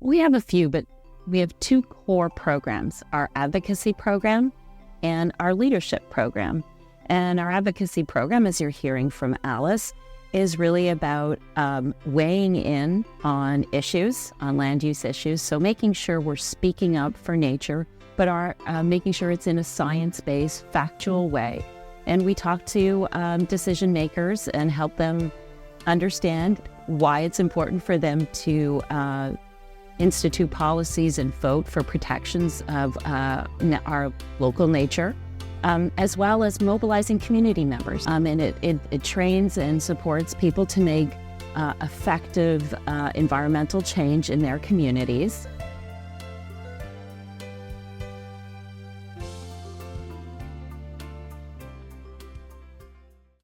We have a few, but we have two core programs, our advocacy program and our leadership program. And our advocacy program, as you're hearing from Alice, is really about weighing in on issues, on land use issues. So making sure we're speaking up for nature, but are making sure it's in a science-based, factual way. And we talk to decision makers and help them understand why it's important for them to institute policies and vote for protections of our local nature, as well as mobilizing community members. And it trains and supports people to make effective environmental change in their communities.